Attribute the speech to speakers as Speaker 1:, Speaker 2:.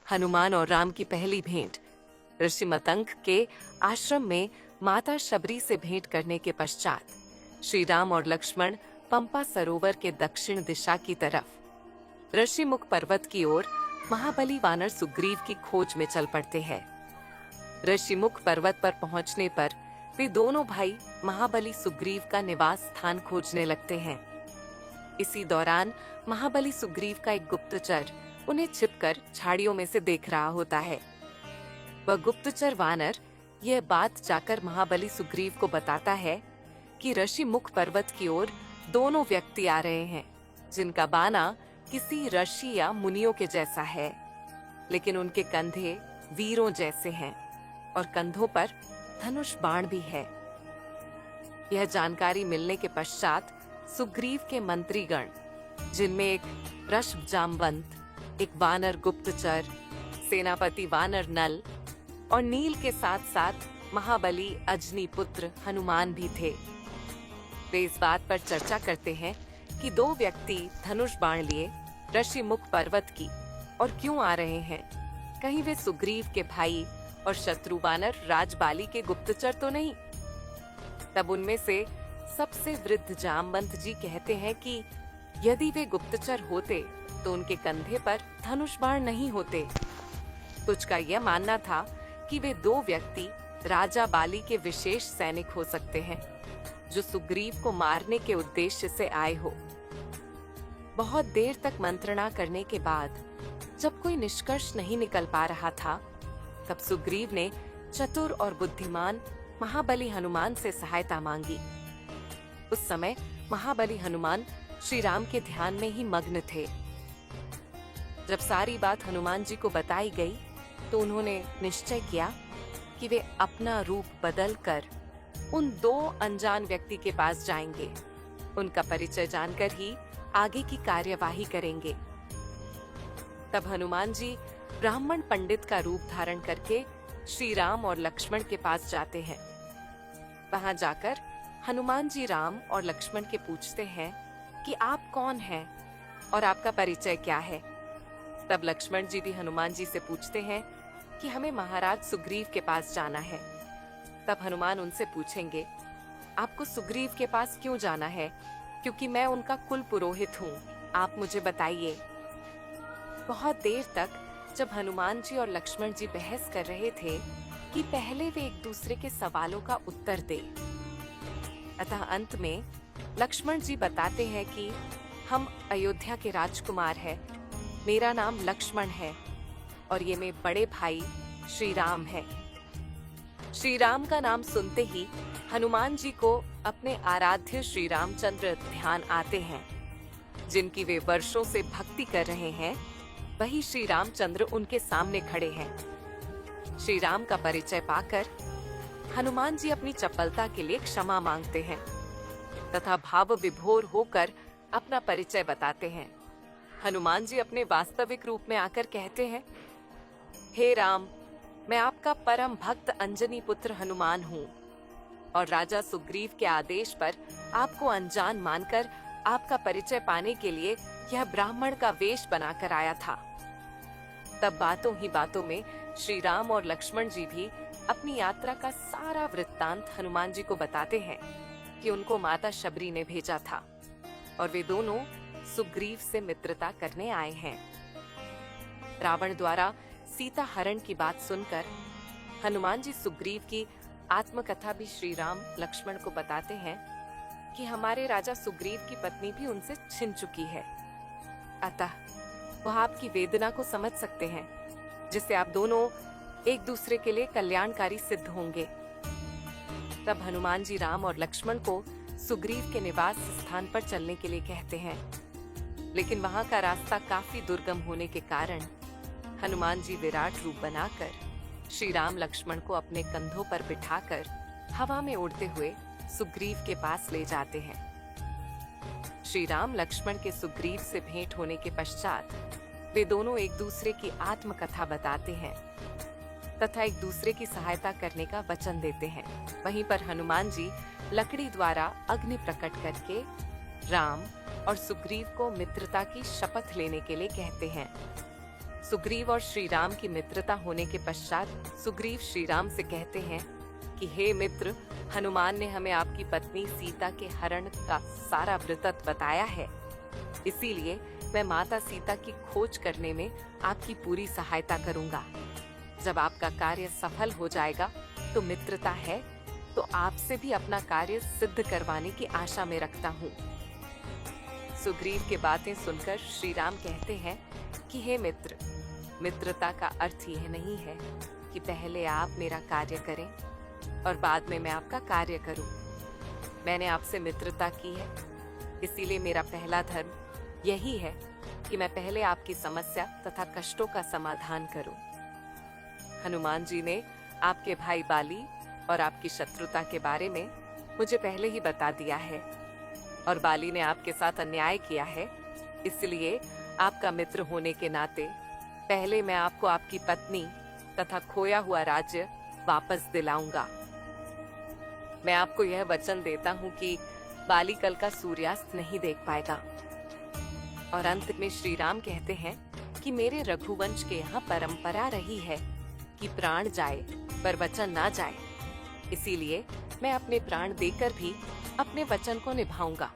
Speaker 1: हनुमान और राम की पहली भेंट। ऋषि मतंग के आश्रम में माता शबरी से भेंट करने के पश्चात श्री राम और लक्ष्मण पंपा सरोवर के दक्षिण दिशा की तरफ ऋषिमुख पर्वत की ओर महाबली वानर सुग्रीव की खोज में चल पड़ते हैं। ऋषिमुख पर्वत पर पहुंचने पर वे दोनों भाई महाबली सुग्रीव का निवास स्थान खोजने लगते हैं। इसी दौरान महाबली सुग्रीव का एक गुप्तचर उन्हें छिपकर झाड़ियों में से देख रहा होता है। वह गुप्तचर वानर यह बात जाकर महाबली सुग्रीव को बताता है कि ऋषिमुख पर्वत की ओर दोनों व्यक्ति आ रहे हैं, जिनका बाना किसी ऋषि या मुनियों के जैसा है, लेकिन उनके कंधे वीरों जैसे हैं और कंधों पर धनुष बाण भी है। यह जानकारी मिलने के पश्चात सुग्रीव के मंत्रीगण, जिनमें एक वृषभ जामवंत, एक वानर गुप्तचर, सेनापति वानर नल और नील के साथ साथ महाबली अजनी पुत्र हनुमान भी थे, वे इस बात पर चर्चा करते हैं कि दो व्यक्ति धनुष बाण लिए ऋषिमुख पर्वत की और क्यों आ रहे हैं। कहीं वे सुग्रीव के भाई और शत्रु वानर राजबाली के गुप्तचर तो नहीं। तब उनमें से सबसे वृद्ध जामवंत जी कहते हैं कि यदि वे गुप्तचर होते तो उनके कंधे पर धनुष बाण नहीं होते। कुछ का यह मानना था कि वे दो व्यक्ति राजा बाली के विशेष सैनिक हो सकते हैं, जो सुग्रीव को मारने के उद्देश्य से आए हो। बहुत देर तक मंत्रणा करने के बाद जब कोई निष्कर्ष नहीं निकल पा रहा था, तब सुग्रीव ने चतुर और बुद्धिमान महाबली हनुमान से सहायता मांगी। उस समय महाबली हनुमान श्री राम के ध्यान में ही मग्न थे। जब सारी बात हनुमान जी को बताई गई तो उन्होंने निश्चय किया कि वे अपना रूप बदलकर उन दो अनजान व्यक्ति के पास जाएंगे, उनका परिचय जानकर ही आगे की कार्यवाही करेंगे। तब हनुमान जी ब्राह्मण पंडित का रूप धारण करके श्री राम और लक्ष्मण के पास जाते हैं। वहां जाकर हनुमान जी राम और लक्ष्मण के पूछते हैं कि आप कौन हैं और आपका परिचय क्या है। तब लक्ष्मण जी भी हनुमान जी से पूछते हैं कि हमें महाराज सुग्रीव के पास जाना है। तब हनुमान उनसे पूछेंगे, आपको सुग्रीव के पास क्यों जाना है? क्योंकि मैं उनका कुल पुरोहित हूँ, आप मुझे बताइए। बहुत देर तक जब हनुमान जी और लक्ष्मण जी बहस कर रहे थे कि पहले वे एक दूसरे के सवालों का उत्तर दे, अतः अंत में लक्ष्मण जी बताते हैं कि हम अयोध्या के राजकुमार हैं, मेरा नाम लक्ष्मण है और ये मेरे बड़े भाई श्री राम है। श्री राम का नाम सुनते ही हनुमान जी को अपने आराध्य श्री रामचंद्र ध्यान आते हैं, जिनकी वे वर्षों से भक्ति कर रहे हैं। वही श्री रामचंद्र उनके सामने खड़े हैं। श्री राम का परिचय पाकर हनुमान जी अपनी चपलता के लिए क्षमा मांगते हैं तथा भाव विभोर होकर अपना परिचय बताते हैं। हनुमान जी अपने वास्तविक रूप में आकर कहते हैं, हे राम, मैं आपका परम भक्त अंजनी पुत्र हनुमान हूँ और राजा सुग्रीव के आदेश पर आपको अनजान मानकर आपका परिचय पाने के लिए यह ब्राह्मण का वेश बनाकर आया था। तब बातों ही बातों में श्री राम और लक्ष्मण जी भी अपनी यात्रा का सारा वृत्तांत हनुमान जी को बताते हैं कि उनको माता शबरी ने भेजा था और वे दोनों सुग्रीव से मित्रता करने आए हैं। रावण द्वारा सीता हरण की बात सुनकर हनुमान जी सुग्रीव की आत्मकथा भी श्री राम लक्ष्मण को बताते हैं कि हमारे राजा सुग्रीव की पत्नी भी उनसे छिन चुकी है, अतः वह आपकी वेदना को समझ सकते हैं, जिससे आप दोनों एक दूसरे के लिए कल्याणकारी सिद्ध होंगे। तब हनुमान जी राम और लक्ष्मण को सुग्रीव के निवास स्थान पर चलने के लिए कहते हैं, लेकिन वहां का रास्ता काफी दुर्गम होने के कारण हनुमान जी विराट रूप बनाकर श्री राम लक्ष्मण को अपने कंधों पर बिठाकर हवा में उड़ते हुए सुग्रीव के पास ले जाते हैं। श्री राम लक्ष्मण के सुग्रीव से भेंट होने के पश्चात वे दोनों एक दूसरे की आत्मकथा बताते हैं तथा एक दूसरे की सहायता करने का वचन देते हैं। वहीं पर हनुमान जी लकड़ी द्वारा अग्नि प्रकट करके राम और सुग्रीव को मित्रता की शपथ लेने के लिए कहते हैं। सुग्रीव और श्री राम की मित्रता होने के पश्चात सुग्रीव श्री राम से कहते हैं कि हे मित्र, हनुमान ने हमें आपकी पत्नी सीता के हरण का सारा वृत्तांत बताया है, इसीलिए मैं माता सीता की खोज करने में आपकी पूरी सहायता करूंगा। जब आपका कार्य सफल हो जाएगा तो मित्रता है तो आपसे भी अपना कार्य सिद्ध करवाने की आशा में रखता हूँ। सुग्रीव की बातें सुनकर श्री राम कहते हैं कि हे मित्र, मित्रता का अर्थ यह नहीं है कि पहले आप मेरा कार्य करें और बाद में मैं आपका कार्य करूं। मैंने आपसे मित्रता की है, इसीलिए मेरा पहला धर्म यही है कि मैं पहले आपकी समस्या तथा कष्टों का समाधान करूं। हनुमान जी ने आपके भाई बाली और आपकी शत्रुता के बारे में मुझे पहले ही बता दिया है और बाली ने आपके साथ अन्याय किया है, इसलिए आपका मित्र होने के नाते पहले मैं आपको आपकी पत्नी तथा खोया हुआ राज्य वापस दिलाऊंगा। मैं आपको यह वचन देता हूँ कि बाली कल का सूर्यास्त नहीं देख पाएगा। और अंत में श्री राम कहते हैं कि मेरे रघुवंश के यहाँ परंपरा रही है कि प्राण जाए पर वचन ना जाए, इसीलिए मैं अपने प्राण देकर भी अपने वचन को निभाऊंगा।